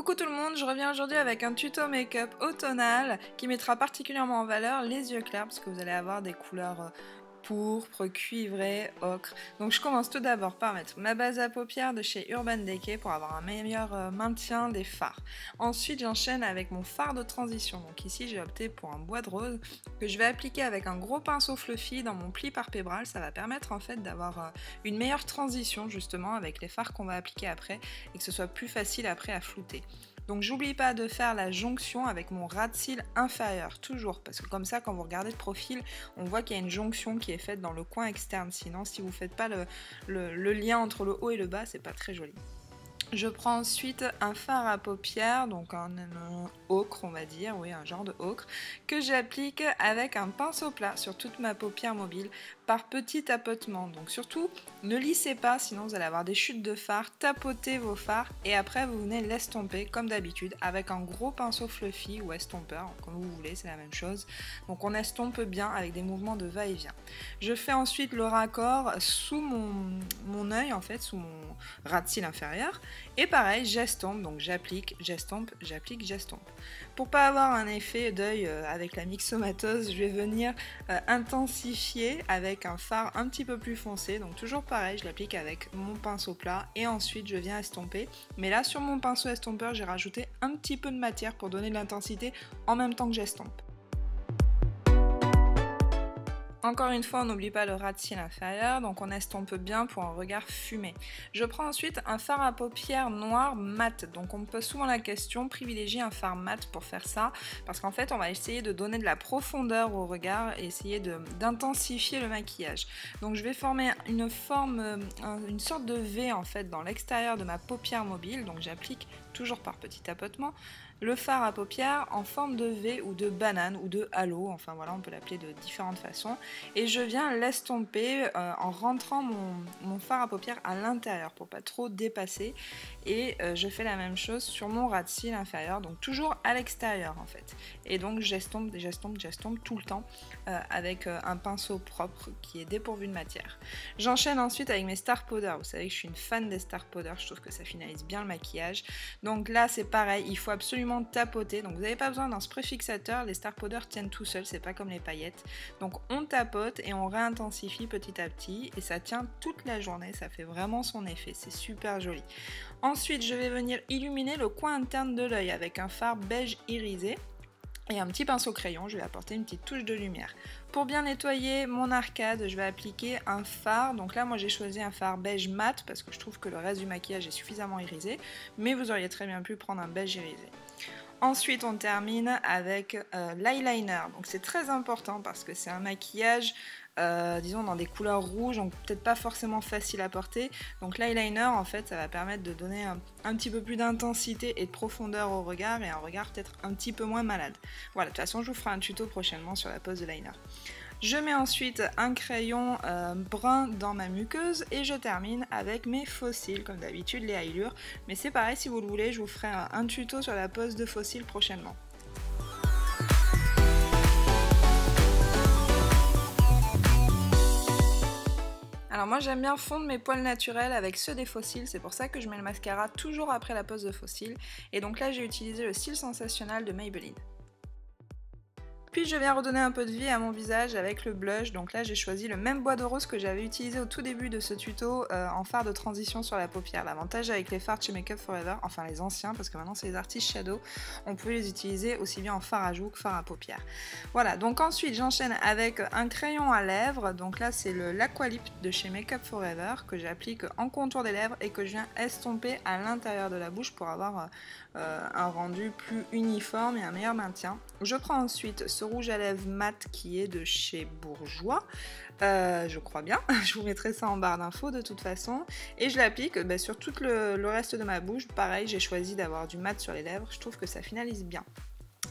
Coucou tout le monde, je reviens aujourd'hui avec un tuto make-up automnal qui mettra particulièrement en valeur les yeux clairs parce que vous allez avoir des couleurs pourpre, cuivré, ocre. Donc je commence tout d'abord par mettre ma base à paupières de chez Urban Decay pour avoir un meilleur maintien des fards. Ensuite j'enchaîne avec mon fard de transition. Donc ici j'ai opté pour un bois de rose que je vais appliquer avec un gros pinceau fluffy dans mon pli palpébral. Ça va permettre en fait d'avoir une meilleure transition justement avec les fards qu'on va appliquer après et que ce soit plus facile après à flouter. Donc j'oublie pas de faire la jonction avec mon ras de cils inférieur, toujours, parce que comme ça quand vous regardez de profil, on voit qu'il y a une jonction qui est faite dans le coin externe, sinon si vous faites pas le lien entre le haut et le bas, c'est pas très joli. Je prends ensuite un fard à paupières, donc un ocre on va dire, oui un genre de ocre, que j'applique avec un pinceau plat sur toute ma paupière mobile par petits tapotements. Donc surtout ne lissez pas sinon vous allez avoir des chutes de fard, tapotez vos fards et après vous venez l'estomper comme d'habitude avec un gros pinceau fluffy ou estompeur, comme vous voulez c'est la même chose. Donc on estompe bien avec des mouvements de va-et-vient. Je fais ensuite le raccord sous mon œil en fait, sous mon ras de cils inférieur. Et pareil, j'estompe, donc j'applique, j'estompe, j'applique, j'estompe. Pour pas avoir un effet d'œil avec la myxomatose, je vais venir intensifier avec un fard un petit peu plus foncé. Donc toujours pareil, je l'applique avec mon pinceau plat et ensuite je viens estomper. Mais là sur mon pinceau estompeur, j'ai rajouté un petit peu de matière pour donner de l'intensité en même temps que j'estompe. Encore une fois, on n'oublie pas le ras de cils inférieur, donc on estompe bien pour un regard fumé. Je prends ensuite un fard à paupières noir mat, donc on me pose souvent la question, privilégier un fard mat pour faire ça, parce qu'en fait on va essayer de donner de la profondeur au regard et essayer d'intensifier le maquillage. Donc je vais former une sorte de V en fait dans l'extérieur de ma paupière mobile, donc j'applique toujours par petits tapotements, le fard à paupières en forme de V ou de banane ou de halo, enfin voilà on peut l'appeler de différentes façons, et je viens l'estomper en rentrant mon fard à paupières à l'intérieur pour pas trop dépasser, et je fais la même chose sur mon ras de cils inférieur, donc toujours à l'extérieur en fait, et donc j'estompe, j'estompe, j'estompe tout le temps avec un pinceau propre qui est dépourvu de matière. J'enchaîne ensuite avec mes star powder, vous savez que je suis une fan des star powder, je trouve que ça finalise bien le maquillage. Donc là c'est pareil, il faut absolument tapoter, donc vous n'avez pas besoin d'un spray fixateur, les star powder tiennent tout seuls, c'est pas comme les paillettes. Donc on tapote et on réintensifie petit à petit et ça tient toute la journée, ça fait vraiment son effet, c'est super joli. Ensuite je vais venir illuminer le coin interne de l'œil avec un fard beige irisé. Et un petit pinceau crayon, je vais apporter une petite touche de lumière. Pour bien nettoyer mon arcade, je vais appliquer un fard. Donc là, moi j'ai choisi un fard beige mat parce que je trouve que le reste du maquillage est suffisamment irisé. Mais vous auriez très bien pu prendre un beige irisé. Ensuite, on termine avec l'eyeliner. Donc c'est très important parce que c'est un maquillage, disons dans des couleurs rouges, donc peut-être pas forcément facile à porter. Donc l'eyeliner, en fait, ça va permettre de donner un petit peu plus d'intensité et de profondeur au regard et un regard peut-être un petit peu moins malade. Voilà, de toute façon, je vous ferai un tuto prochainement sur la pose de liner. Je mets ensuite un crayon brun dans ma muqueuse et je termine avec mes faux cils, comme d'habitude les eyelures. Mais c'est pareil, si vous le voulez, je vous ferai un tuto sur la pose de faux cils prochainement. Alors moi j'aime bien fondre mes poils naturels avec ceux des faux cils, c'est pour ça que je mets le mascara toujours après la pose de faux cils. Et donc là j'ai utilisé le cil sensationnel de Maybelline. Puis je viens redonner un peu de vie à mon visage avec le blush, donc là j'ai choisi le même bois de rose que j'avais utilisé au tout début de ce tuto en fard de transition sur la paupière. L'avantage avec les fards chez Make Up For Ever, enfin les anciens parce que maintenant c'est les artistes shadow, on peut les utiliser aussi bien en fard à joues que fard à paupières. Voilà, donc ensuite j'enchaîne avec un crayon à lèvres, donc là c'est l'Aqualip de chez Make Up For Ever que j'applique en contour des lèvres et que je viens estomper à l'intérieur de la bouche pour avoir un rendu plus uniforme et un meilleur maintien. Je prends ensuite ce rouge à lèvres mat qui est de chez Bourjois, je crois bien, je vous mettrai ça en barre d'infos de toute façon, et je l'applique sur tout le reste de ma bouche. Pareil, j'ai choisi d'avoir du mat sur les lèvres, je trouve que ça finalise bien.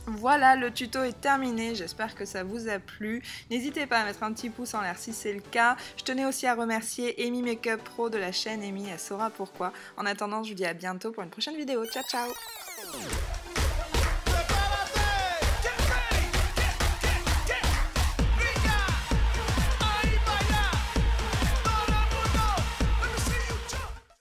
Voilà, le tuto est terminé, j'espère que ça vous a plu. N'hésitez pas à mettre un petit pouce en l'air si c'est le cas. Je tenais aussi à remercier Amy Makeup Pro de la chaîne Amy, elle saura pourquoi. En attendant, je vous dis à bientôt pour une prochaine vidéo. Ciao ciao!